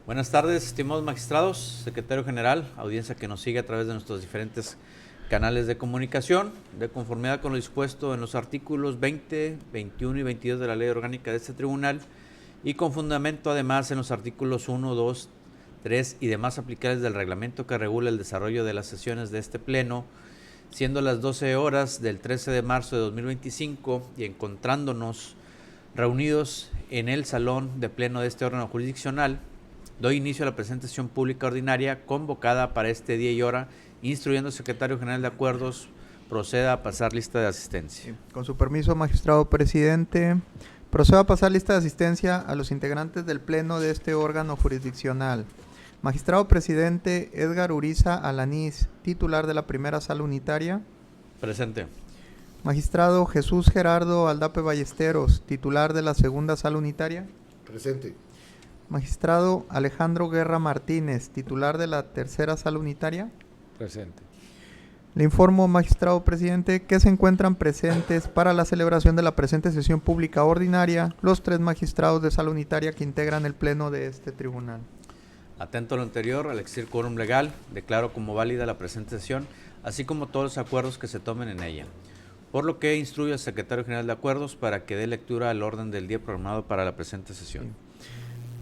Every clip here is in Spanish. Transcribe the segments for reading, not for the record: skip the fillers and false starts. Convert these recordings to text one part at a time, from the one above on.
Buenas tardes, estimados magistrados, secretario general, audiencia que nos sigue a través de nuestros diferentes canales de comunicación, de conformidad con lo dispuesto en los artículos 20, 21 y 22 de la Ley Orgánica de este Tribunal y con fundamento además en los artículos 1, 2, 3 y demás aplicables del reglamento que regula el desarrollo de las sesiones de este Pleno, siendo las 12 horas del 13 de marzo de 2025 y encontrándonos reunidos en el salón de pleno de este órgano jurisdiccional, doy inicio a la presente sesión pública ordinaria convocada para este día y hora, instruyendo al secretario general de acuerdos proceda a pasar lista de asistencia. Con su permiso, magistrado presidente, procedo a pasar lista de asistencia a los integrantes del pleno de este órgano jurisdiccional. Magistrado presidente Edgar Uriza Alanís, titular de la primera sala unitaria. Presente. Magistrado Jesús Gerardo Aldape Ballesteros, titular de la segunda sala unitaria. Presente. Magistrado Alejandro Guerra Martínez, titular de la tercera sala unitaria. Presente. Le informo, magistrado presidente, que se encuentran presentes para la celebración de la presente sesión pública ordinaria los 3 magistrados de sala unitaria que integran el pleno de este tribunal. Atento a lo anterior, al existir quórum legal, declaro como válida la presente sesión, así como todos los acuerdos que se tomen en ella. Por lo que instruyo al secretario general de acuerdos para que dé lectura al orden del día programado para la presente sesión. Sí.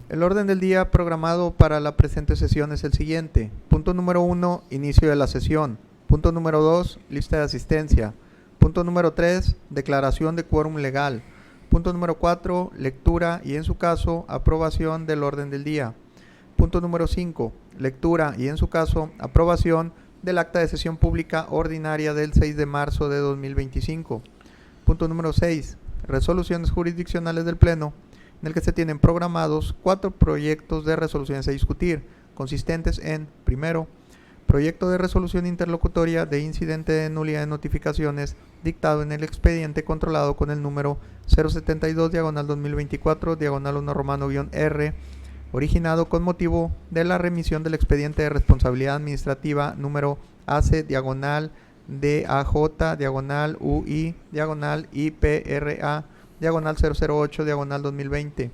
El orden del día programado para la presente sesión es el siguiente. Punto número 1, inicio de la sesión. Punto número 2, lista de asistencia. Punto número 3, declaración de quórum legal. Punto número 4, lectura y en su caso, aprobación del orden del día. Punto número 5, lectura y en su caso, aprobación del acta de sesión pública ordinaria del 6 de marzo de 2025. Punto número 6, resoluciones jurisdiccionales del Pleno, en el que se tienen programados 4 proyectos de resoluciones a discutir, consistentes en, primero, proyecto de resolución interlocutoria de incidente de nulidad de notificaciones dictado en el expediente controlado con el número 072-2024-1 originado con motivo de la remisión del expediente de responsabilidad administrativa número AC/DAJ/UI/IPRA/008/2020,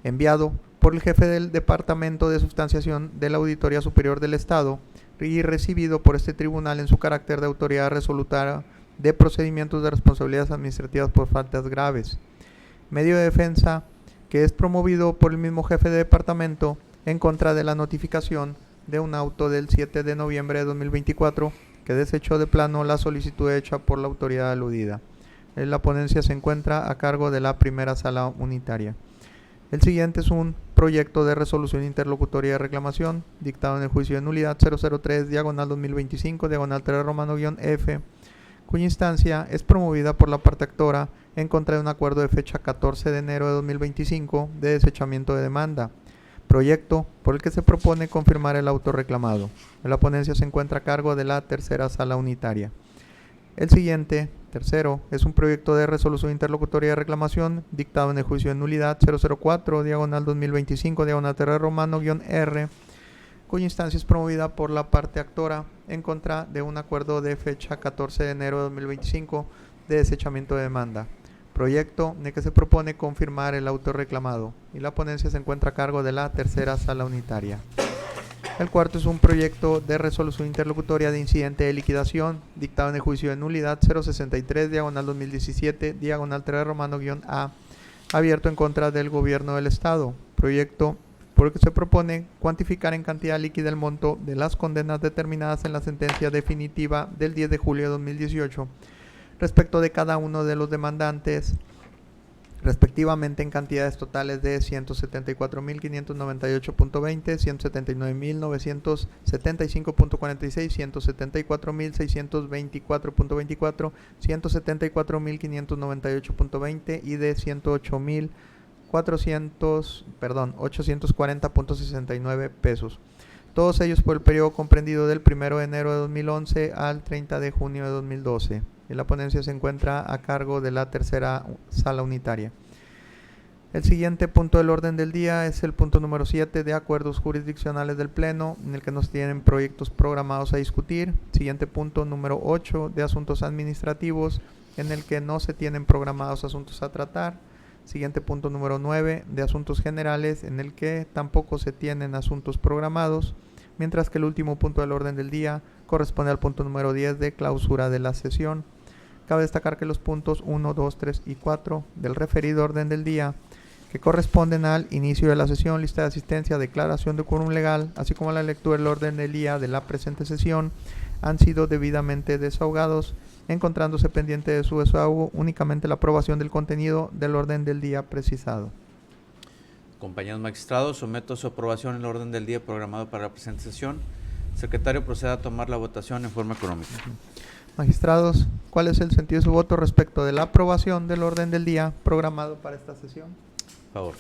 enviado por el jefe del Departamento de Sustanciación de la Auditoría Superior del Estado y recibido por este tribunal en su carácter de autoridad resolutora de procedimientos de responsabilidades administrativas por faltas graves. Medio de defensa que es promovido por el mismo jefe de departamento en contra de la notificación de un auto del 7 de noviembre de 2024 que desechó de plano la solicitud hecha por la autoridad aludida. La ponencia se encuentra a cargo de la primera sala unitaria. El siguiente es un proyecto de resolución interlocutoria de reclamación dictado en el juicio de nulidad 003/2025/3-3-F, cuya instancia es promovida por la parte actora en contra de un acuerdo de fecha 14 de enero de 2025 de desechamiento de demanda, proyecto por el que se propone confirmar el auto reclamado. La ponencia se encuentra a cargo de la tercera sala unitaria. El siguiente, tercero, es un proyecto de resolución interlocutoria de reclamación dictado en el juicio de nulidad 004/2025/R, cuya instancia es promovida por la parte actora en contra de un acuerdo de fecha 14 de enero de 2025 de desechamiento de demanda, proyecto en el que se propone confirmar el auto reclamado, y la ponencia se encuentra a cargo de la tercera sala unitaria. El cuarto es un proyecto de resolución interlocutoria de incidente de liquidación dictado en el juicio de nulidad 063/2017/3-A, abierto en contra del gobierno del estado, proyecto por el que se propone cuantificar en cantidad líquida el monto de las condenas determinadas en la sentencia definitiva del 10 de julio de 2018 respecto de cada uno de los demandantes, respectivamente en cantidades totales de 174.598.20, 179.975.46, 174.624.24, 174.598.20 y de 840.69 pesos. Todos ellos por el periodo comprendido del 1 de enero de 2011 al 30 de junio de 2012. Y la ponencia se encuentra a cargo de la tercera sala unitaria. El siguiente punto del orden del día es el punto número 7 de acuerdos jurisdiccionales del Pleno, en el que nos tienen proyectos programados a discutir. Siguiente punto número 8 de asuntos administrativos, en el que no se tienen programados asuntos a tratar. Siguiente punto número 9 de asuntos generales, en el que tampoco se tienen asuntos programados, mientras que el último punto del orden del día corresponde al punto número 10 de clausura de la sesión. Cabe destacar que los puntos 1, 2, 3 y 4 del referido orden del día, que corresponden al inicio de la sesión, lista de asistencia, declaración de quórum legal, así como la lectura del orden del día de la presente sesión, han sido debidamente desahogados, encontrándose pendiente de su desahogo únicamente la aprobación del contenido del orden del día precisado. Compañeros magistrados, someto a su aprobación el orden del día programado para la presente sesión. Secretario, proceda a tomar la votación en forma económica. Magistrados, ¿cuál es el sentido de su voto respecto de la aprobación del orden del día programado para esta sesión? Favor.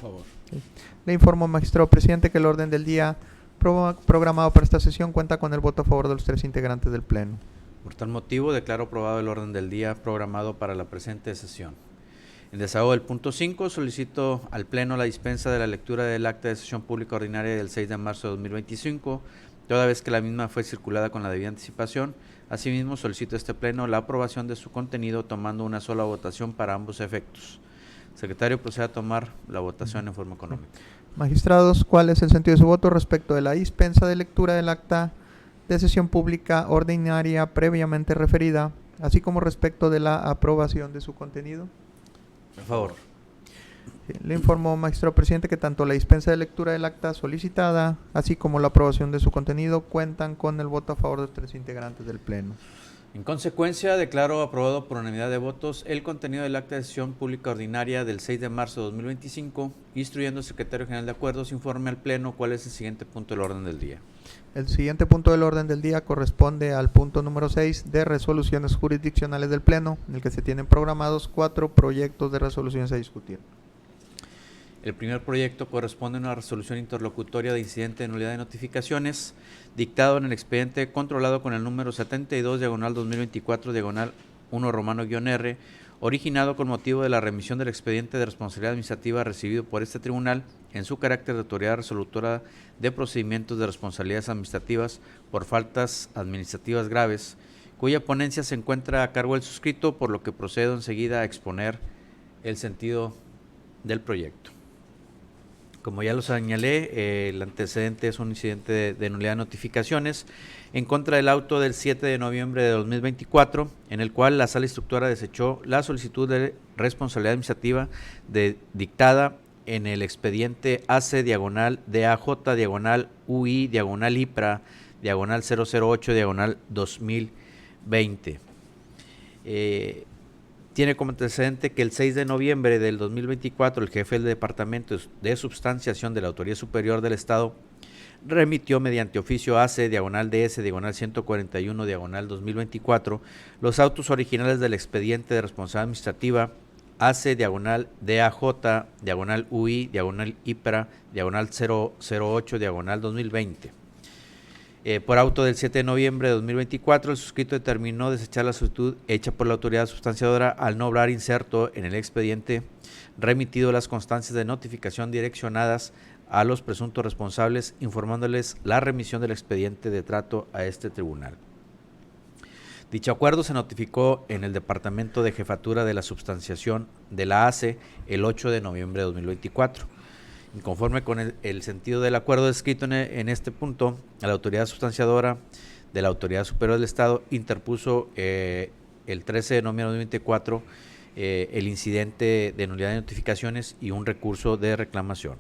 Sí. Le informo, magistrado presidente, que el orden del día programado para esta sesión cuenta con el voto a favor de los 3 integrantes del Pleno. Por tal motivo, declaro aprobado el orden del día programado para la presente sesión. En desahogo del punto 5, solicito al Pleno la dispensa de la lectura del acta de sesión pública ordinaria del 6 de marzo de 2025, toda vez que la misma fue circulada con la debida anticipación. Asimismo, solicito a este Pleno la aprobación de su contenido tomando una sola votación para ambos efectos. Secretario, proceda a tomar la votación en forma económica. Magistrados, ¿cuál es el sentido de su voto respecto de la dispensa de lectura del acta de sesión pública ordinaria previamente referida, así como respecto de la aprobación de su contenido? Por favor. Sí, le informo, magistrado presidente, que tanto la dispensa de lectura del acta solicitada, así como la aprobación de su contenido, cuentan con el voto a favor de los 3 integrantes del Pleno. En consecuencia, declaro aprobado por unanimidad de votos el contenido del acta de sesión pública ordinaria del 6 de marzo de 2025, instruyendo al Secretario General de Acuerdos informe al Pleno cuál es el siguiente punto del orden del día. El siguiente punto del orden del día corresponde al punto número 6 de resoluciones jurisdiccionales del Pleno, en el que se tienen programados 4 proyectos de resoluciones a discutir. El primer proyecto corresponde a una resolución interlocutoria de incidente de nulidad de notificaciones, dictado en el expediente controlado con el número 72/2024/1-R, originado con motivo de la remisión del expediente de responsabilidad administrativa recibido por este tribunal en su carácter de autoridad resolutora de procedimientos de responsabilidades administrativas por faltas administrativas graves, cuya ponencia se encuentra a cargo del suscrito, por lo que procedo enseguida a exponer el sentido del proyecto. Como ya lo señalé, el antecedente es un incidente de nulidad de notificaciones en contra del auto del 7 de noviembre de 2024, en el cual la sala instructora desechó la solicitud de responsabilidad administrativa dictada en el expediente AC/DAJ/UI/IPRA/008/2020. Tiene como antecedente que el 6 de noviembre del 2024 el jefe del Departamento de Substanciación de la Autoridad Superior del Estado remitió mediante oficio AC/DS/141/2024 los autos originales del expediente de responsabilidad administrativa AC/DAJ/UI/IPRA/008/2020. Por auto del 7 de noviembre de 2024, el suscrito determinó desechar la solicitud hecha por la autoridad sustanciadora al no obrar inserto en el expediente remitido las constancias de notificación direccionadas a los presuntos responsables, informándoles la remisión del expediente de trato a este tribunal. Dicho acuerdo se notificó en el Departamento de Jefatura de la Substanciación de la ACE el 8 de noviembre de 2024. Conforme con el sentido del acuerdo descrito en este punto, la autoridad sustanciadora de la Autoridad Superior del Estado interpuso el 13 de noviembre de 2024 el incidente de nulidad de notificaciones y un recurso de reclamación.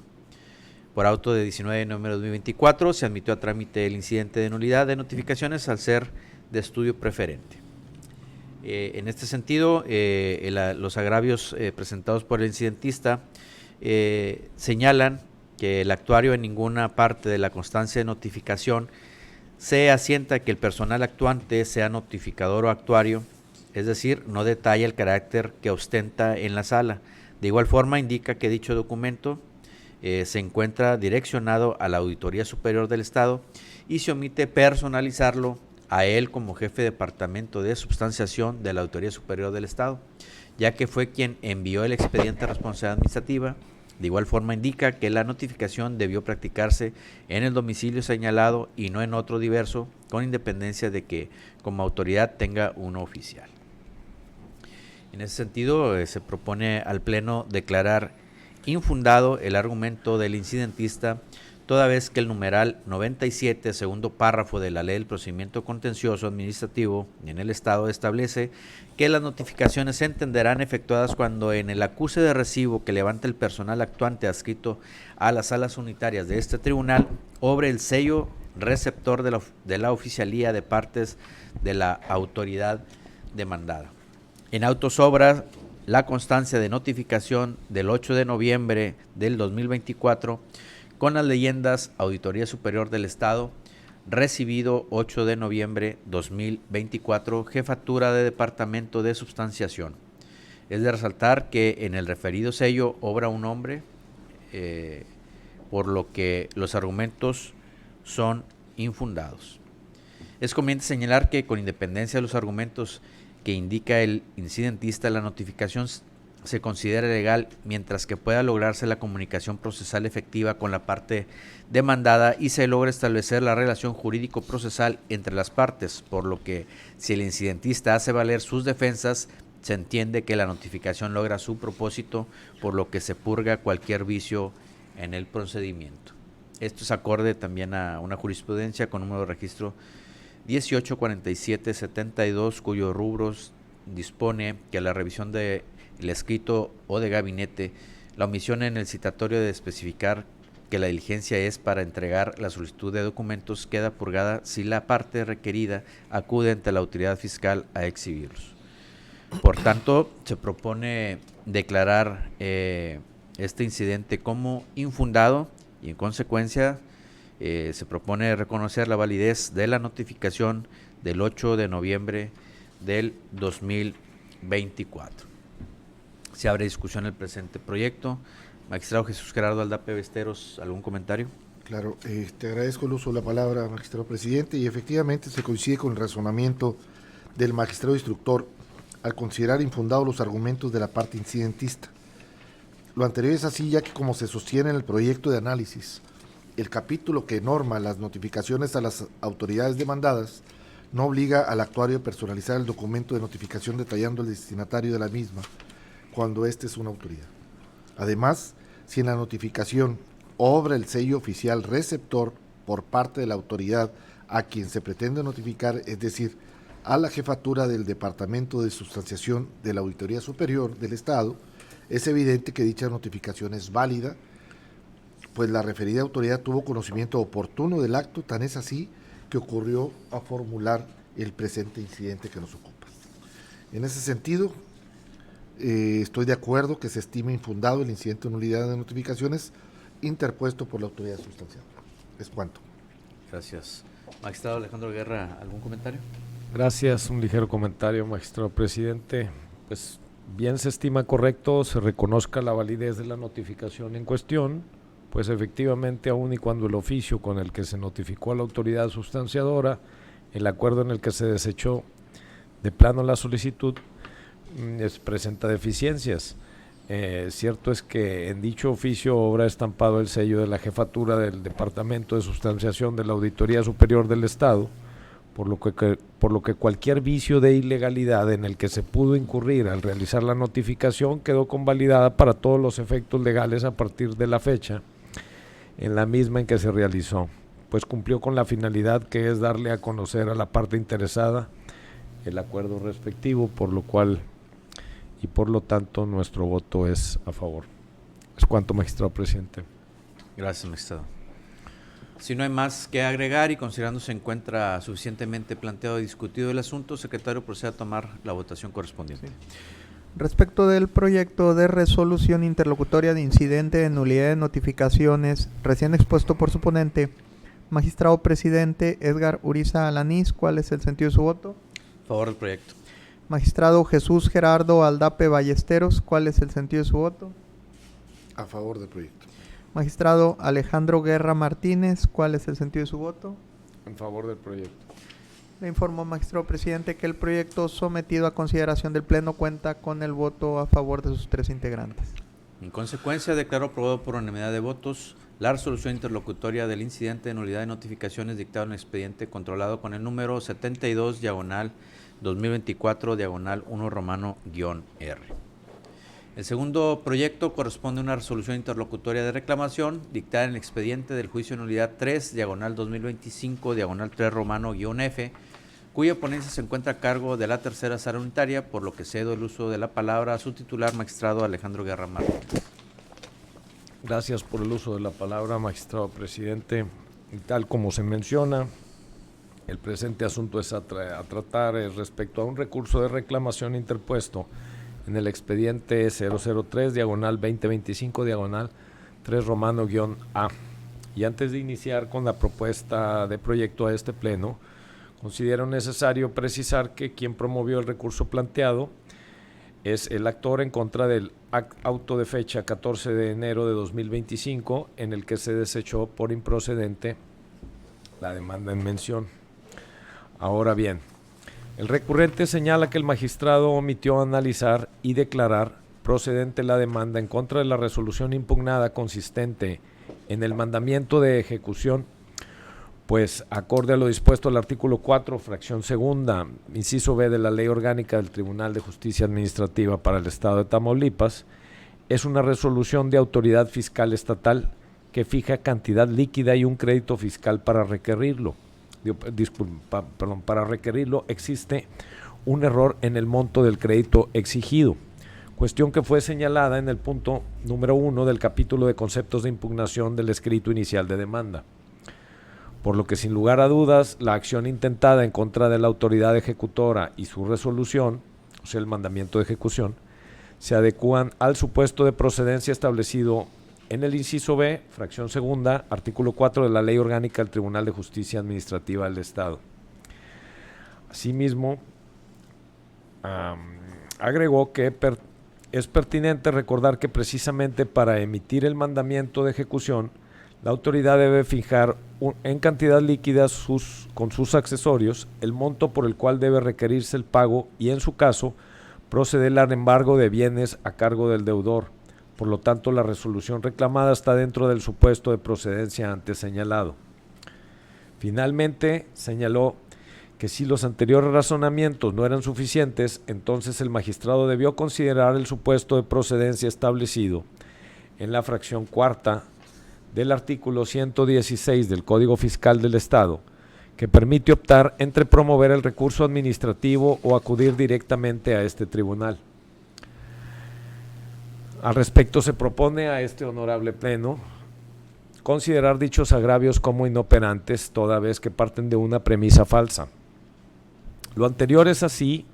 Por auto de 19 de noviembre de 2024 se admitió a trámite el incidente de nulidad de notificaciones al ser de estudio preferente. En este sentido, los agravios presentados por el incidentista señalan que el actuario en ninguna parte de la constancia de notificación se asienta que el personal actuante sea notificador o actuario, es decir, no detalla el carácter que ostenta en la sala. De igual forma, indica que dicho documento se encuentra direccionado a la Auditoría Superior del Estado y se omite personalizarlo a él como jefe de departamento de substanciación de la Auditoría Superior del Estado, ya que fue quien envió el expediente de responsabilidad administrativa. De igual forma indica que la notificación debió practicarse en el domicilio señalado y no en otro diverso, con independencia de que como autoridad tenga uno oficial. En ese sentido, se propone al Pleno declarar infundado el argumento del incidentista, toda vez que el numeral 97, segundo párrafo de la Ley del Procedimiento Contencioso Administrativo en el Estado establece que las notificaciones se entenderán efectuadas cuando en el acuse de recibo que levanta el personal actuante adscrito a las salas unitarias de este tribunal obre el sello receptor de la oficialía de partes de la autoridad demandada. En autos sobra la constancia de notificación del 8 de noviembre del 2024 con las leyendas Auditoría Superior del Estado, recibido 8 de noviembre 2024, Jefatura de Departamento de Substanciación. Es de resaltar que en el referido sello obra un nombre, por lo que los argumentos son infundados. Es conveniente señalar que, con independencia de los argumentos que indica el incidentista, la notificación se considera legal mientras que pueda lograrse la comunicación procesal efectiva con la parte demandada y se logra establecer la relación jurídico-procesal entre las partes, por lo que si el incidentista hace valer sus defensas, se entiende que la notificación logra su propósito, por lo que se purga cualquier vicio en el procedimiento. Esto es acorde también a una jurisprudencia con número de registro 184772, cuyos rubros dispone que la revisión del escrito o de gabinete, la omisión en el citatorio de especificar que la diligencia es para entregar la solicitud de documentos queda purgada si la parte requerida acude ante la autoridad fiscal a exhibirlos. Por tanto, se propone declarar este incidente como infundado y, en consecuencia, se propone reconocer la validez de la notificación del 8 de noviembre del 2024. Se abre discusión el presente proyecto. Magistrado Jesús Gerardo Aldape Besteros, ¿algún comentario? Claro, te agradezco el uso de la palabra, magistrado presidente, y efectivamente se coincide con el razonamiento del magistrado instructor al considerar infundados los argumentos de la parte incidentista. Lo anterior es así, ya que, como se sostiene en el proyecto de análisis, el capítulo que norma las notificaciones a las autoridades demandadas no obliga al actuario a personalizar el documento de notificación detallando el destinatario de la misma, cuando éste es una autoridad. Además, si en la notificación obra el sello oficial receptor por parte de la autoridad a quien se pretende notificar, es decir, a la jefatura del Departamento de Substanciación de la Auditoría Superior del Estado, es evidente que dicha notificación es válida, pues la referida autoridad tuvo conocimiento oportuno del acto, tan es así que ocurrió a formular el presente incidente que nos ocupa. En ese sentido, estoy de acuerdo que se estime infundado el incidente de nulidad de notificaciones interpuesto por la autoridad sustancial. Es cuanto. Gracias. Magistrado Alejandro Guerra, ¿algún comentario? Gracias, un ligero comentario, magistrado presidente. Pues bien se estima correcto, se reconozca la validez de la notificación en cuestión, pues efectivamente, aun y cuando el oficio con el que se notificó a la autoridad sustanciadora, el acuerdo en el que se desechó de plano la solicitud, presenta deficiencias. Cierto es que en dicho oficio obra estampado el sello de la jefatura del Departamento de Substanciación de la Auditoría Superior del Estado, por lo que cualquier vicio de ilegalidad en el que se pudo incurrir al realizar la notificación quedó convalidada para todos los efectos legales a partir de la fecha en la misma en que se realizó, pues cumplió con la finalidad que es darle a conocer a la parte interesada el acuerdo respectivo, por lo cual y por lo tanto nuestro voto es a favor. Es cuanto, magistrado presidente. Gracias, magistrado. Si no hay más que agregar y considerando se encuentra suficientemente planteado y discutido el asunto, secretario, procede a tomar la votación correspondiente. Sí. Respecto del proyecto de resolución interlocutoria de incidente de nulidad de notificaciones recién expuesto por su ponente, magistrado presidente Edgar Uriza Alanís, ¿cuál es el sentido de su voto? A favor del proyecto. Magistrado Jesús Gerardo Aldape Ballesteros, ¿cuál es el sentido de su voto? A favor del proyecto. Magistrado Alejandro Guerra Martínez, ¿cuál es el sentido de su voto? En favor del proyecto. Le informo, magistrado presidente, que el proyecto sometido a consideración del Pleno cuenta con el voto a favor de sus 3 integrantes. En consecuencia, declaro aprobado por unanimidad de votos la resolución interlocutoria del incidente de nulidad de notificaciones dictado en el expediente controlado con el número 72/2024 2024, diagonal 1 romano guión R. El segundo proyecto corresponde a una resolución interlocutoria de reclamación dictada en el expediente del juicio de nulidad 3, diagonal 2025, diagonal 3 romano guión F, cuya ponencia se encuentra a cargo de la tercera sala unitaria, por lo que cedo el uso de la palabra a su titular, magistrado Alejandro Guerra Martínez. Gracias por el uso de la palabra, magistrado presidente. Y tal como se menciona, el presente asunto es a tratar respecto a un recurso de reclamación interpuesto en el expediente 003, diagonal 2025, diagonal 3 romano guión A. Y antes de iniciar con la propuesta de proyecto a este pleno, considero necesario precisar que quien promovió el recurso planteado es el actor en contra del auto de fecha 14 de enero de 2025, en el que se desechó por improcedente la demanda en mención. Ahora bien, el recurrente señala que el magistrado omitió analizar y declarar procedente la demanda en contra de la resolución impugnada consistente en el mandamiento de ejecución, pues acorde a lo dispuesto al artículo 4, fracción segunda, inciso B de la Ley Orgánica del Tribunal de Justicia Administrativa para el Estado de Tamaulipas, es una resolución de autoridad fiscal estatal que fija cantidad líquida y un crédito fiscal para requerirlo. Para requerirlo existe un error en el monto del crédito exigido, cuestión que fue señalada en el punto número 1 del capítulo de conceptos de impugnación del escrito inicial de demanda. Por lo que sin lugar a dudas, la acción intentada en contra de la autoridad ejecutora y su resolución, o sea el mandamiento de ejecución, se adecúan al supuesto de procedencia establecido en el inciso B, fracción segunda, artículo 4 de la Ley Orgánica del Tribunal de Justicia Administrativa del Estado. Asimismo, agregó que es pertinente recordar que precisamente para emitir el mandamiento de ejecución, la autoridad debe fijar en cantidad líquida con sus accesorios el monto por el cual debe requerirse el pago y, en su caso, proceder al embargo de bienes a cargo del deudor. Por lo tanto, la resolución reclamada está dentro del supuesto de procedencia antes señalado. Finalmente, señaló que si los anteriores razonamientos no eran suficientes, entonces el magistrado debió considerar el supuesto de procedencia establecido en la fracción cuarta del artículo 116 del Código Fiscal del Estado, que permite optar entre promover el recurso administrativo o acudir directamente a este tribunal. Al respecto, se propone a este honorable pleno considerar dichos agravios como inoperantes, toda vez que parten de una premisa falsa. Lo anterior es así,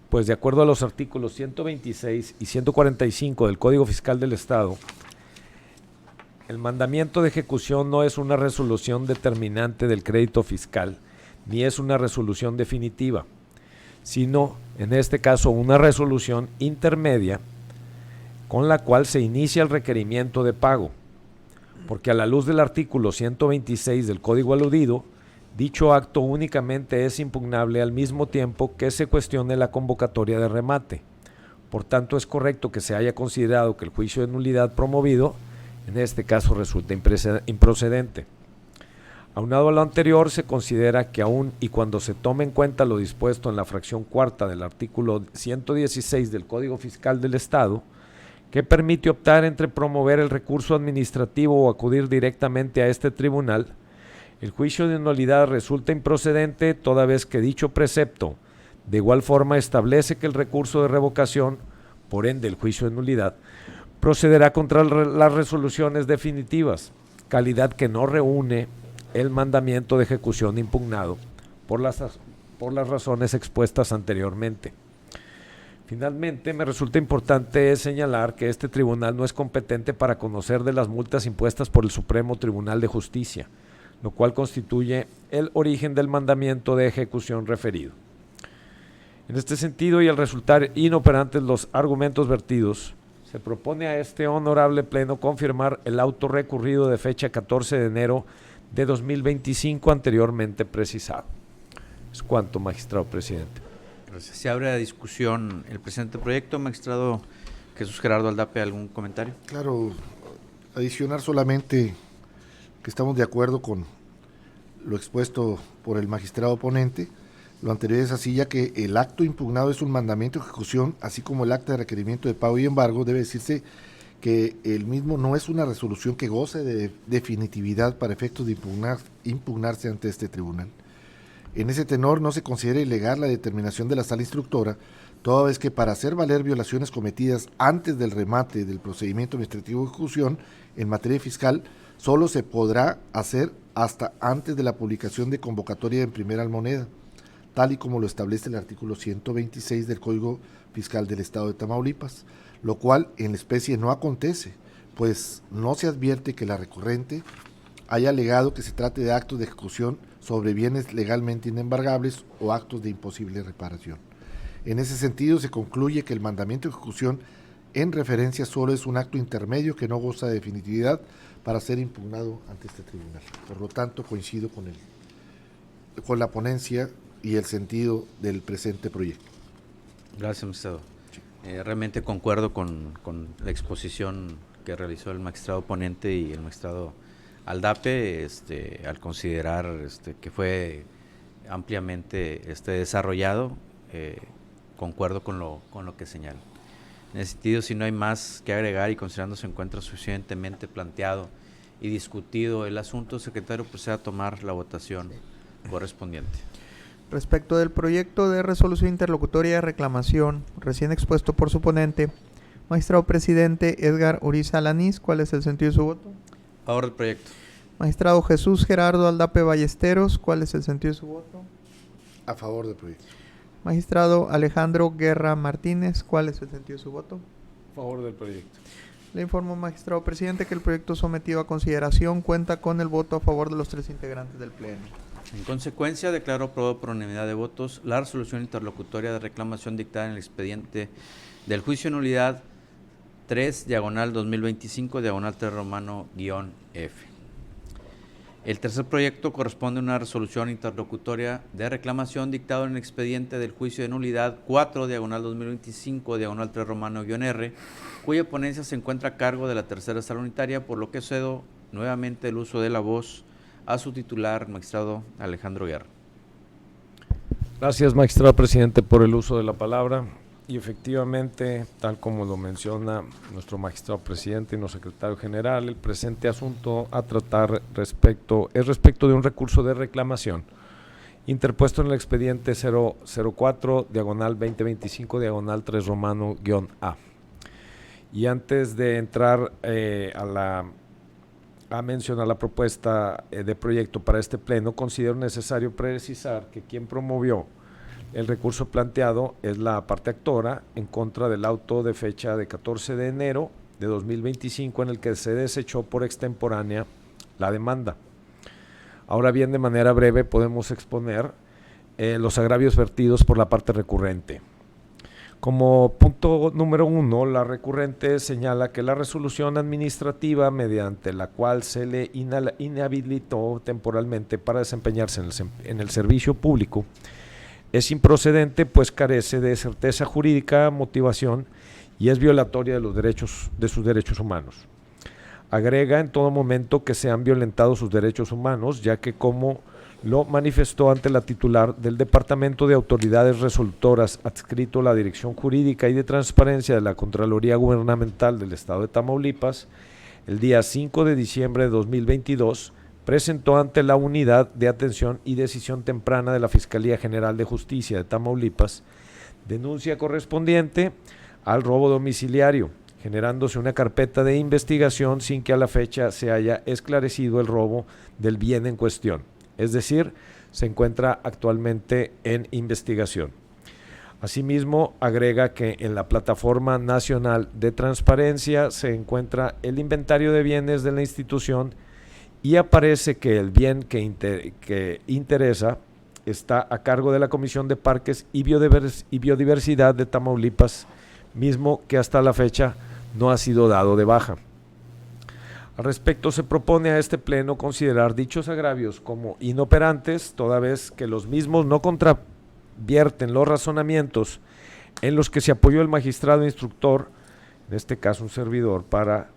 pues de acuerdo a los artículos 126 y 145 del Código Fiscal del Estado, el mandamiento de ejecución no es una resolución determinante del crédito fiscal, ni es una resolución definitiva, sino, en este caso, una resolución intermedia con la cual se inicia el requerimiento de pago, porque a la luz del artículo 126 del Código aludido, dicho acto únicamente es impugnable al mismo tiempo que se cuestione la convocatoria de remate. Por tanto, es correcto que se haya considerado que el juicio de nulidad promovido, en este caso, resulta improcedente. Aunado a lo anterior, se considera que aun y cuando se tome en cuenta lo dispuesto en la fracción cuarta del artículo 116 del Código Fiscal del Estado, que permite optar entre promover el recurso administrativo o acudir directamente a este tribunal, el juicio de nulidad resulta improcedente toda vez que dicho precepto de igual forma establece que el recurso de revocación, por ende el juicio de nulidad, procederá contra las resoluciones definitivas, calidad que no reúne el mandamiento de ejecución impugnado por las razones expuestas anteriormente. Finalmente, me resulta importante señalar que este tribunal no es competente para conocer de las multas impuestas por el Supremo Tribunal de Justicia, lo cual constituye el origen del mandamiento de ejecución referido. En este sentido, y al resultar inoperantes los argumentos vertidos, se propone a este honorable pleno confirmar el auto recurrido de fecha 14 de enero de 2025 anteriormente precisado. Es cuanto, magistrado presidente. Gracias. Se abre la discusión el presente proyecto. Magistrado Jesús Gerardo Aldape, ¿algún comentario? Claro, adicionar solamente que estamos de acuerdo con lo expuesto por el magistrado ponente, Lo anterior es así, ya que el acto impugnado es un mandamiento de ejecución, así como el acta de requerimiento de pago y embargo. Debe decirse que el mismo no es una resolución que goce de definitividad para efectos de impugnarse ante este tribunal. En ese tenor, no se considera ilegal la determinación de la sala instructora, toda vez que para hacer valer violaciones cometidas antes del remate del procedimiento administrativo de ejecución en materia fiscal, solo se podrá hacer hasta antes de la publicación de convocatoria en primera moneda, tal y como lo establece el artículo 126 del Código Fiscal del Estado de Tamaulipas, lo cual en la especie no acontece, pues no se advierte que la recurrente haya alegado que se trate de actos de ejecución sobre bienes legalmente inembargables o actos de imposible reparación. En ese sentido, se concluye que el mandamiento de ejecución en referencia solo es un acto intermedio que no goza de definitividad para ser impugnado ante este tribunal. Por lo tanto, coincido con la ponencia y el sentido del presente proyecto. Gracias, magistrado. Realmente concuerdo con la exposición que realizó el magistrado ponente y el magistrado Aldape, al considerar que fue ampliamente desarrollado. Concuerdo con lo que señala. En ese sentido, si no hay más que agregar y considerando se encuentra suficientemente planteado y discutido el asunto, secretario, proceda a tomar la votación correspondiente. Respecto del proyecto de resolución interlocutoria de reclamación recién expuesto por su ponente, magistrado presidente Edgar Uriza Alanís, ¿cuál es el sentido de su voto? A favor del proyecto. Magistrado Jesús Gerardo Aldape Ballesteros, ¿cuál es el sentido de su voto? A favor del proyecto. Magistrado Alejandro Guerra Martínez, ¿cuál es el sentido de su voto? A favor del proyecto. Le informo, magistrado presidente, que el proyecto sometido a consideración cuenta con el voto a favor de los 3 integrantes del Pleno. En consecuencia, declaro aprobado por unanimidad de votos la resolución interlocutoria de reclamación dictada en el expediente del juicio de nulidad 3/2025/3 romano-F. El tercer proyecto corresponde a una resolución interlocutoria de reclamación dictado en el expediente del juicio de nulidad 4/2025/3 romano-R, cuya ponencia se encuentra a cargo de la tercera sala unitaria, por lo que cedo nuevamente el uso de la voz a su titular, magistrado Alejandro Guerra. Gracias, magistrado presidente, por el uso de la palabra. Y efectivamente, tal como lo menciona nuestro magistrado presidente y nuestro secretario general, el presente asunto a tratar es respecto de un recurso de reclamación interpuesto en el expediente 004/2025/3 romano-A. Y antes de entrar a mencionar la propuesta de proyecto para este pleno, considero necesario precisar que quien promovió el recurso planteado es la parte actora en contra del auto de fecha de 14 de enero de 2025 en el que se desechó por extemporánea la demanda. Ahora bien, de manera breve podemos exponer los agravios vertidos por la parte recurrente. Como punto número 1, la recurrente señala que la resolución administrativa mediante la cual se le inhabilitó temporalmente para desempeñarse en el servicio público es improcedente, pues carece de certeza jurídica, motivación y es violatoria de sus derechos humanos. Agrega en todo momento que se han violentado sus derechos humanos, ya que como lo manifestó ante la titular del Departamento de Autoridades Resolutoras adscrito a la Dirección Jurídica y de Transparencia de la Contraloría Gubernamental del Estado de Tamaulipas, el día 5 de diciembre de 2022, presentó ante la Unidad de Atención y Decisión Temprana de la Fiscalía General de Justicia de Tamaulipas denuncia correspondiente al robo domiciliario, generándose una carpeta de investigación sin que a la fecha se haya esclarecido el robo del bien en cuestión. Es decir, se encuentra actualmente en investigación. Asimismo, agrega que en la Plataforma Nacional de Transparencia se encuentra el inventario de bienes de la institución y aparece que el bien que interesa está a cargo de la Comisión de Parques y Biodiversidad de Tamaulipas, mismo que hasta la fecha no ha sido dado de baja. Al respecto, se propone a este pleno considerar dichos agravios como inoperantes, toda vez que los mismos no contravierten los razonamientos en los que se apoyó el magistrado instructor, en este caso un servidor, para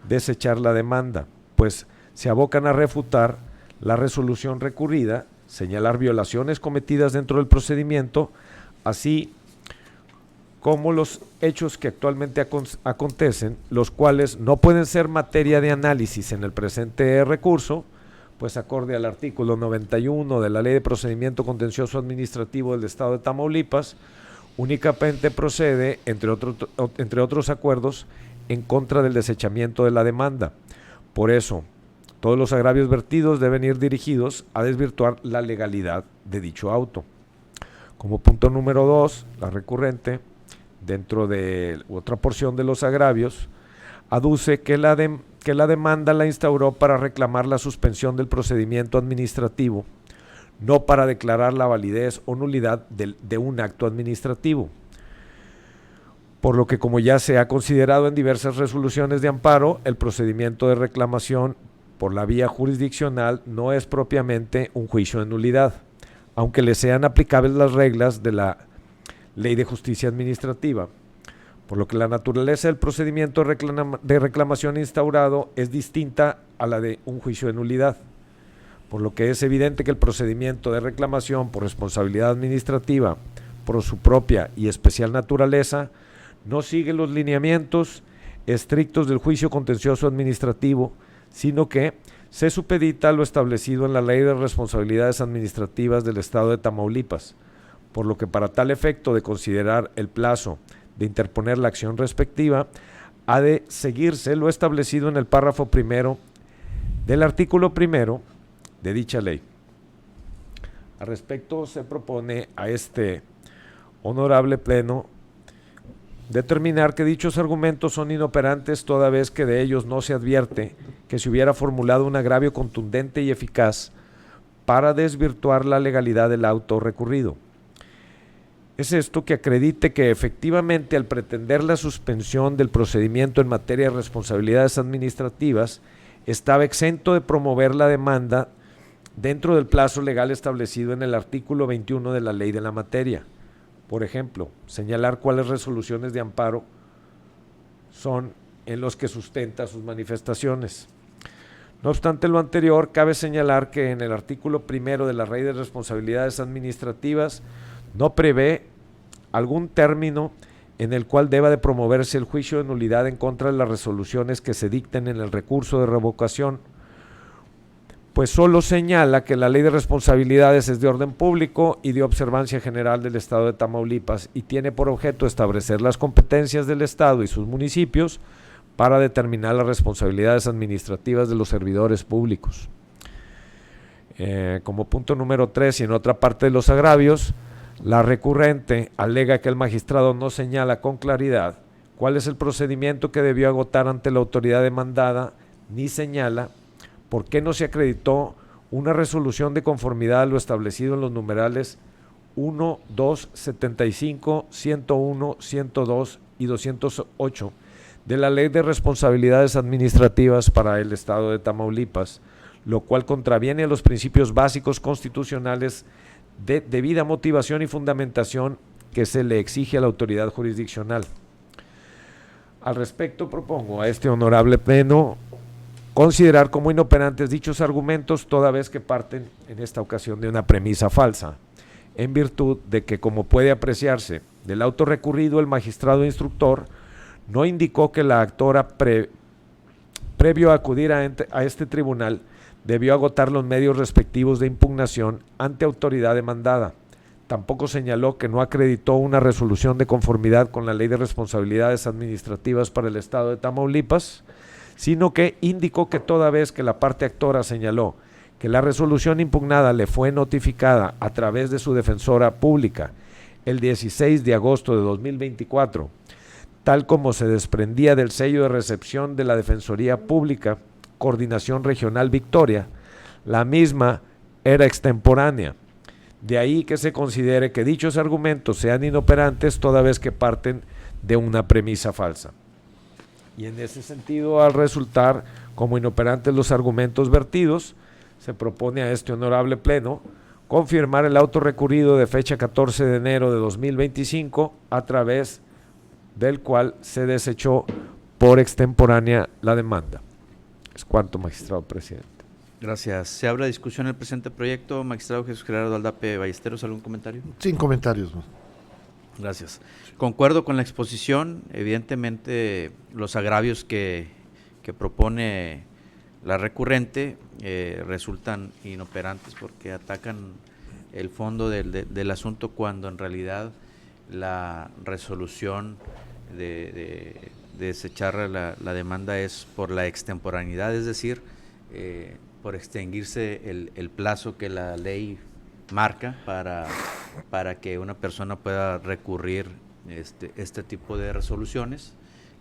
desechar la demanda, pues se abocan a refutar la resolución recurrida, señalar violaciones cometidas dentro del procedimiento, así como los hechos que actualmente acontecen, los cuales no pueden ser materia de análisis en el presente recurso, pues acorde al artículo 91 de la Ley de Procedimiento Contencioso Administrativo del Estado de Tamaulipas, únicamente procede, entre otros acuerdos, en contra del desechamiento de la demanda. Por eso, todos los agravios vertidos deben ir dirigidos a desvirtuar la legalidad de dicho auto. Como punto número 2, la recurrente, dentro de otra porción de los agravios, aduce que la demanda la instauró para reclamar la suspensión del procedimiento administrativo, no para declarar la validez o nulidad de un acto administrativo. Por lo que, como ya se ha considerado en diversas resoluciones de amparo, el procedimiento de reclamación por la vía jurisdiccional no es propiamente un juicio de nulidad, aunque le sean aplicables las reglas de la Ley de Justicia Administrativa, por lo que la naturaleza del procedimiento de reclamación instaurado es distinta a la de un juicio de nulidad, por lo que es evidente que el procedimiento de reclamación por responsabilidad administrativa, por su propia y especial naturaleza, no sigue los lineamientos estrictos del juicio contencioso administrativo, sino que se supedita a lo establecido en la Ley de Responsabilidades Administrativas del Estado de Tamaulipas, por lo que para tal efecto de considerar el plazo de interponer la acción respectiva, ha de seguirse lo establecido en el párrafo primero del artículo primero de dicha ley. Al respecto, se propone a este honorable pleno determinar que dichos argumentos son inoperantes toda vez que de ellos no se advierte que se hubiera formulado un agravio contundente y eficaz para desvirtuar la legalidad del auto recurrido. Es esto que acredite que efectivamente, al pretender la suspensión del procedimiento en materia de responsabilidades administrativas, estaba exento de promover la demanda dentro del plazo legal establecido en el artículo 21 de la ley de la materia. Por ejemplo, señalar cuáles resoluciones de amparo son en los que sustenta sus manifestaciones. No obstante lo anterior, cabe señalar que en el artículo primero de la Ley de Responsabilidades Administrativas no prevé algún término en el cual deba de promoverse el juicio de nulidad en contra de las resoluciones que se dicten en el recurso de revocación, pues solo señala que la Ley de Responsabilidades es de orden público y de observancia general del Estado de Tamaulipas y tiene por objeto establecer las competencias del Estado y sus municipios para determinar las responsabilidades administrativas de los servidores públicos. Como punto número 3, y en otra parte de los agravios, la recurrente alega que el magistrado no señala con claridad cuál es el procedimiento que debió agotar ante la autoridad demandada, ni señala por qué no se acreditó una resolución de conformidad a lo establecido en los numerales 1, 2, 75, 101, 102 y 208 de la Ley de Responsabilidades Administrativas para el Estado de Tamaulipas, lo cual contraviene a los principios básicos constitucionales de debida motivación y fundamentación que se le exige a la autoridad jurisdiccional. Al respecto, propongo a este honorable pleno considerar como inoperantes dichos argumentos toda vez que parten en esta ocasión de una premisa falsa, en virtud de que, como puede apreciarse del auto recurrido, el magistrado instructor no indicó que la actora previo a acudir a este tribunal debió agotar los medios respectivos de impugnación ante autoridad demandada. Tampoco señaló que no acreditó una resolución de conformidad con la Ley de Responsabilidades Administrativas para el Estado de Tamaulipas, sino que indicó que toda vez que la parte actora señaló que la resolución impugnada le fue notificada a través de su defensora pública el 16 de agosto de 2024, tal como se desprendía del sello de recepción de la Defensoría Pública, Coordinación Regional Victoria, la misma era extemporánea. De ahí que se considere que dichos argumentos sean inoperantes toda vez que parten de una premisa falsa. Y en ese sentido, al resultar como inoperantes los argumentos vertidos, se propone a este honorable pleno confirmar el auto recurrido de fecha 14 de enero de 2025, a través del cual se desechó por extemporánea la demanda. Es cuanto, magistrado presidente. Gracias. Se abre discusión el presente proyecto. Magistrado Jesús Gerardo Aldape Ballesteros, ¿algún comentario? Sin comentarios. Gracias. Concuerdo con la exposición. Evidentemente, los agravios que propone la recurrente resultan inoperantes porque atacan el fondo del asunto, cuando en realidad la resolución de desechar la demanda es por la extemporaneidad, es decir, por extinguirse el plazo que la ley marca para que una persona pueda recurrir este tipo de resoluciones,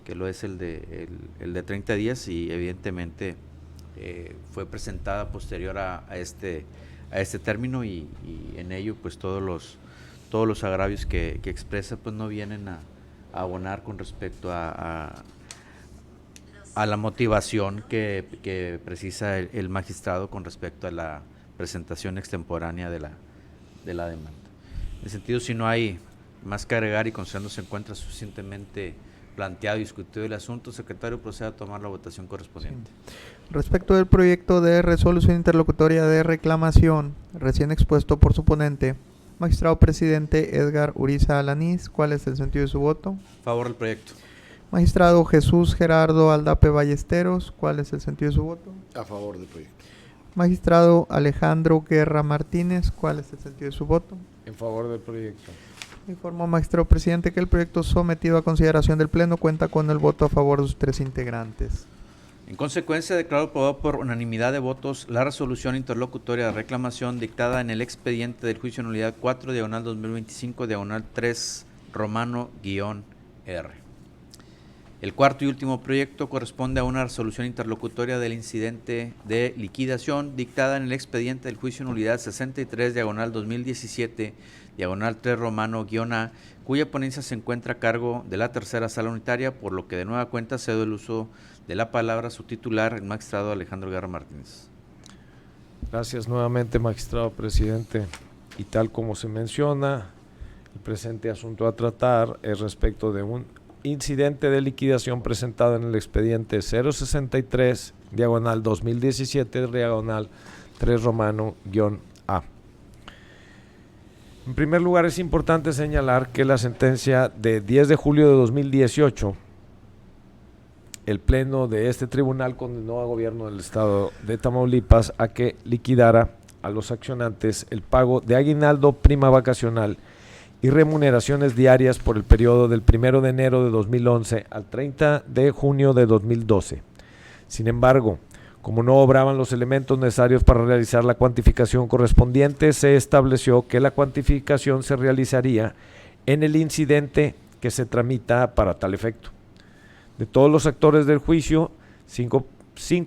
que lo es el de 30 días, y evidentemente fue presentada posterior a este término, y en ello pues todos los agravios que expresa pues no vienen a abonar con respecto a la motivación que precisa el magistrado con respecto a la presentación extemporánea de la demanda. En ese sentido, si no hay más que agregar y considerando se encuentra suficientemente planteado y discutido el asunto, secretario, proceda a tomar la votación correspondiente. Respecto del proyecto de resolución interlocutoria de reclamación recién expuesto por su ponente, magistrado presidente Edgar Uriza Alanís, ¿cuál es el sentido de su voto? Favor del proyecto. Magistrado Jesús Gerardo Aldape Ballesteros, ¿cuál es el sentido de su voto? A favor del proyecto. Magistrado Alejandro Guerra Martínez, ¿cuál es el sentido de su voto? En favor del proyecto. Informo, magistrado presidente, que el proyecto sometido a consideración del Pleno cuenta con el voto a favor de sus 3 integrantes. En consecuencia, declaro aprobado por unanimidad de votos la resolución interlocutoria de reclamación dictada en el expediente del juicio de nulidad 4/2025/3 Romano-R. El cuarto y último proyecto corresponde a una resolución interlocutoria del incidente de liquidación dictada en el expediente del juicio de nulidad 63/2017/3 Romano-A, cuya ponencia se encuentra a cargo de la tercera sala unitaria, por lo que de nueva cuenta cedo el uso de la palabra a su titular, el magistrado Alejandro Guerra Martínez. Gracias nuevamente, magistrado presidente. Y tal como se menciona, el presente asunto a tratar es respecto de un incidente de liquidación presentado en el expediente 063/2017/3 Romano-A. En primer lugar, es importante señalar que la sentencia de 10 de julio de 2018, el Pleno de este tribunal condenó al gobierno del estado de Tamaulipas a que liquidara a los accionantes el pago de aguinaldo, prima vacacional y remuneraciones diarias por el periodo del 1 de enero de 2011 al 30 de junio de 2012. Sin embargo, como no obraban los elementos necesarios para realizar la cuantificación correspondiente, se estableció que la cuantificación se realizaría en el incidente que se tramita para tal efecto. De todos los actores del juicio, cinco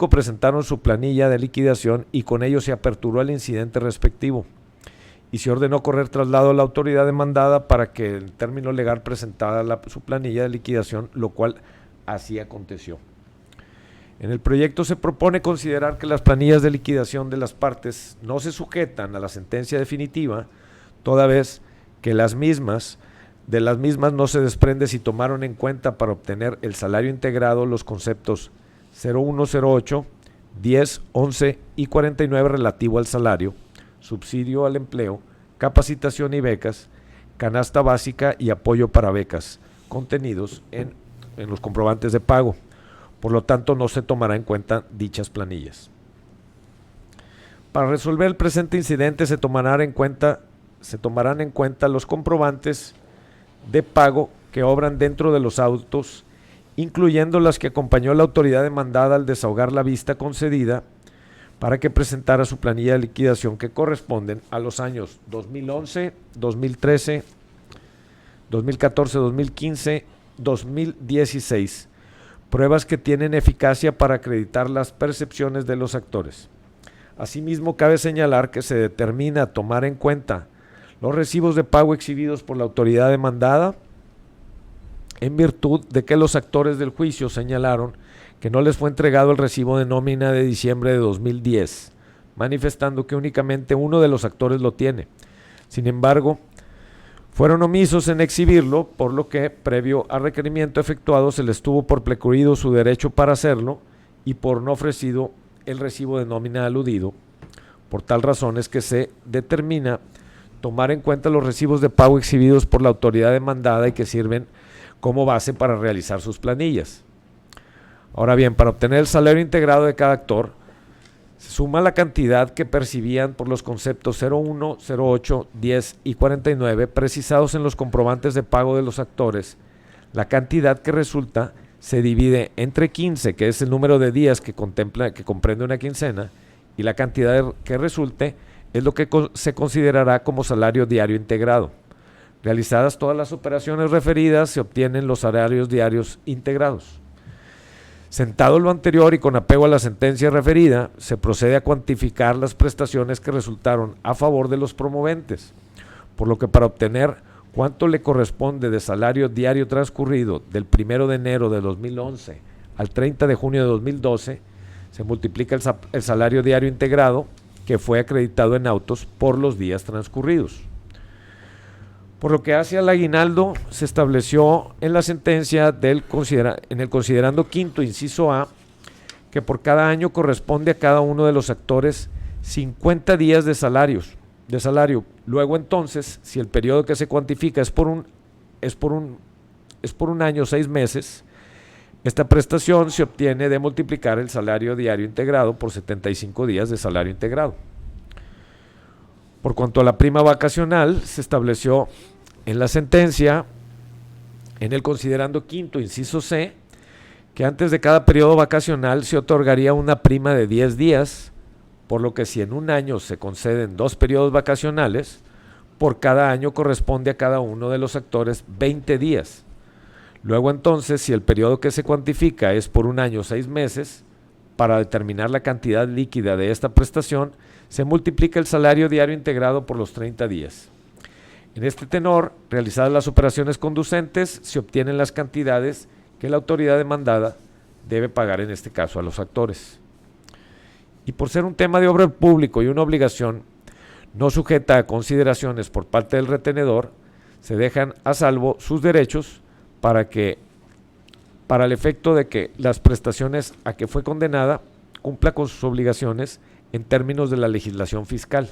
presentaron su planilla de liquidación y con ello se aperturó el incidente respectivo y se ordenó correr traslado a la autoridad demandada para que en término legal presentara su planilla de liquidación, lo cual así aconteció. En el proyecto se propone considerar que las planillas de liquidación de las partes no se sujetan a la sentencia definitiva, toda vez que de las mismas no se desprende si tomaron en cuenta para obtener el salario integrado los conceptos 0108, 10, 11 y 49 relativo al salario, subsidio al empleo, capacitación y becas, canasta básica y apoyo para becas, contenidos en los comprobantes de pago. Por lo tanto, no se tomará en cuenta dichas planillas. Para resolver el presente incidente se tomarán en cuenta los comprobantes de pago que obran dentro de los autos, incluyendo las que acompañó la autoridad demandada al desahogar la vista concedida para que presentara su planilla de liquidación, que corresponden a los años 2011, 2013, 2014, 2015, 2016, pruebas que tienen eficacia para acreditar las percepciones de los actores. Asimismo, cabe señalar que se determina tomar en cuenta los recibos de pago exhibidos por la autoridad demandada, en virtud de que los actores del juicio señalaron que no les fue entregado el recibo de nómina de diciembre de 2010, manifestando que únicamente uno de los actores lo tiene. Sin embargo, fueron omisos en exhibirlo, por lo que, previo al requerimiento efectuado, se les tuvo por precluido su derecho para hacerlo y por no ofrecido el recibo de nómina aludido. Por tal razón es que se determina tomar en cuenta los recibos de pago exhibidos por la autoridad demandada y que sirven como base para realizar sus planillas. Ahora bien, para obtener el salario integrado de cada actor, se suma la cantidad que percibían por los conceptos 01, 08, 10 y 49 precisados en los comprobantes de pago de los actores. La cantidad que resulta se divide entre 15, que es el número de días que comprende una quincena, y la cantidad que resulte es lo que se considerará como salario diario integrado. Realizadas todas las operaciones referidas, se obtienen los salarios diarios integrados. Sentado lo anterior y con apego a la sentencia referida, se procede a cuantificar las prestaciones que resultaron a favor de los promoventes, por lo que para obtener cuánto le corresponde de salario diario transcurrido del 1 de enero de 2011 al 30 de junio de 2012, se multiplica el salario diario integrado que fue acreditado en autos por los días transcurridos. Por lo que hace al aguinaldo, se estableció en la sentencia en el considerando quinto, inciso A, que por cada año corresponde a cada uno de los actores 50 días de salario. Luego entonces, si el periodo que se cuantifica es por un año 6 meses, esta prestación se obtiene de multiplicar el salario diario integrado por 75 días de salario integrado. Por cuanto a la prima vacacional, se estableció en la sentencia, en el considerando quinto, inciso C, que antes de cada periodo vacacional se otorgaría una prima de 10 días, por lo que si en un año se conceden 2 periodos vacacionales, por cada año corresponde a cada uno de los actores 20 días. Luego entonces, si el periodo que se cuantifica es por un año 6 meses, para determinar la cantidad líquida de esta prestación, se multiplica el salario diario integrado por los 30 días. En este tenor, realizadas las operaciones conducentes, se obtienen las cantidades que la autoridad demandada debe pagar en este caso a los actores. Y por ser un tema de obra público y una obligación no sujeta a consideraciones por parte del retenedor, se dejan a salvo sus derechos para el efecto de que las prestaciones a que fue condenada cumpla con sus obligaciones en términos de la legislación fiscal.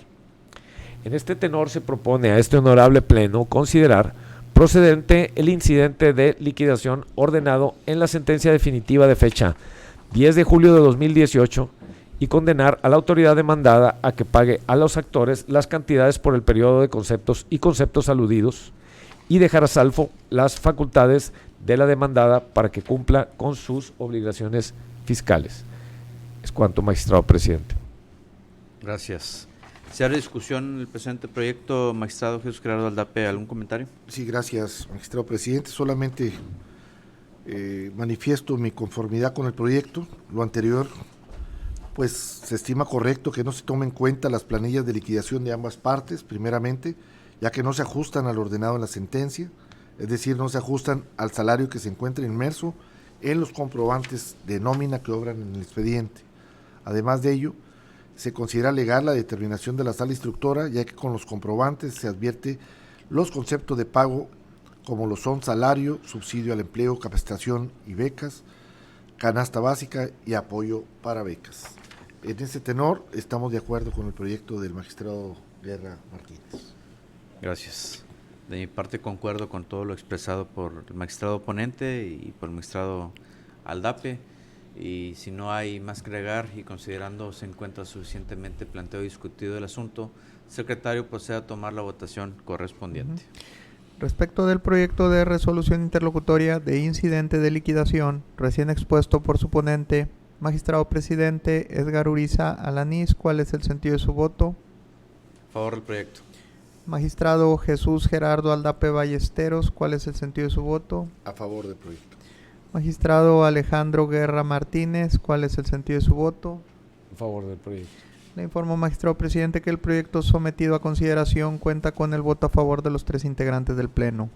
En este tenor se propone a este honorable pleno considerar procedente el incidente de liquidación ordenado en la sentencia definitiva de fecha 10 de julio de 2018 y condenar a la autoridad demandada a que pague a los actores las cantidades por el periodo de conceptos y conceptos aludidos y dejar a salvo las facultades de la demandada para que cumpla con sus obligaciones fiscales. Es cuanto, magistrado presidente. Gracias. ¿Se abre discusión el presente proyecto, magistrado Jesús Gerardo Aldape? ¿Algún comentario? Sí, gracias, magistrado presidente. Solamente manifiesto mi conformidad con el proyecto. Lo anterior, pues se estima correcto que no se tomen en cuenta las planillas de liquidación de ambas partes, primeramente, ya que no se ajustan al ordenado en la sentencia, es decir, no se ajustan al salario que se encuentra inmerso en los comprobantes de nómina que obran en el expediente. Además de ello, se considera legal la determinación de la sala instructora, ya que con los comprobantes se advierte los conceptos de pago como lo son salario, subsidio al empleo, capacitación y becas, canasta básica y apoyo para becas. En ese tenor estamos de acuerdo con el proyecto del magistrado Guerra Martínez. Gracias. De mi parte concuerdo con todo lo expresado por el magistrado ponente y por el magistrado Aldape. Y si no hay más que agregar y considerando se encuentra suficientemente planteado y discutido el asunto, secretario, procede a tomar la votación correspondiente. Respecto del proyecto de resolución interlocutoria de incidente de liquidación, recién expuesto por su ponente, magistrado presidente Edgar Uriza Alanís, ¿cuál es el sentido de su voto? A favor del proyecto. Magistrado Jesús Gerardo Aldape Ballesteros, ¿cuál es el sentido de su voto? A favor del proyecto. Magistrado Alejandro Guerra Martínez, ¿cuál es el sentido de su voto? A favor del proyecto. Le informo, magistrado presidente, que el proyecto sometido a consideración cuenta con el voto a favor de los 3 integrantes del Pleno.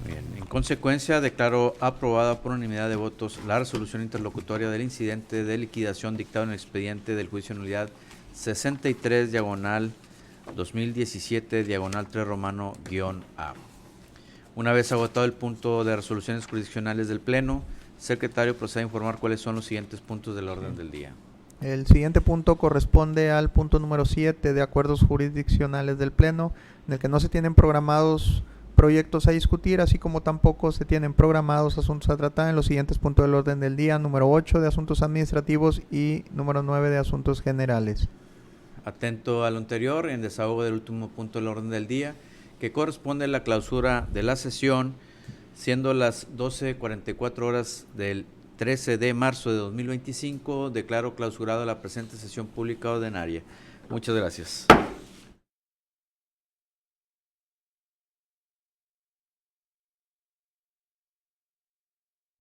Bien, en consecuencia, declaro aprobada por unanimidad de votos la resolución interlocutoria del incidente de liquidación dictado en el expediente del juicio de nulidad 63/2017/3 romano-A. Una vez agotado el punto de resoluciones jurisdiccionales del Pleno, Secretario, proceda a informar cuáles son los siguientes puntos del orden del día. El siguiente punto corresponde al punto número 7 de acuerdos jurisdiccionales del Pleno, en el que no se tienen programados proyectos a discutir, así como tampoco se tienen programados asuntos a tratar en los siguientes puntos del orden del día, número 8 de asuntos administrativos y número 9 de asuntos generales. Atento a lo anterior, en desahogo del último punto del orden del día, que corresponde a la clausura de la sesión, siendo las 12:44 horas del 13 de marzo de 2025, declaro clausurada la presente sesión pública ordinaria. Muchas gracias.